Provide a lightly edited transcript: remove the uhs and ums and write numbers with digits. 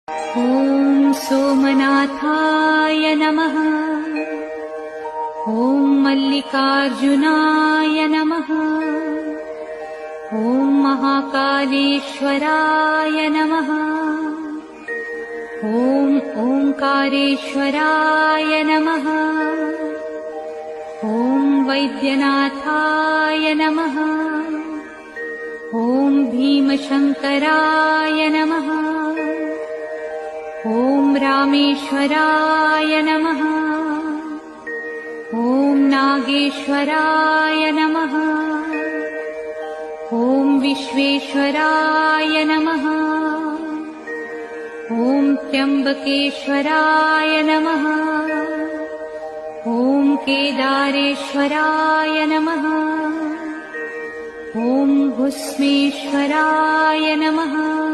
ॐ सोमनाथाय नमः। ॐ मल्लिकार्जुनाय नमः। ॐ महाकालेश्वराय नमः। ॐ ओंकारेश्वराय नमः। ॐ वैद्यनाथाय नमः। ॐ भीमशंकराय नमः। ॐ रामेश्वराय नमः। ॐ नागेश्वराय नमः। ॐ विश्वेश्वराय नमः। ॐ त्र्यंबकेश्वराय नमः। ॐ केदारेश्वराय नमः। ॐ भुस्मेश्वराय नमः।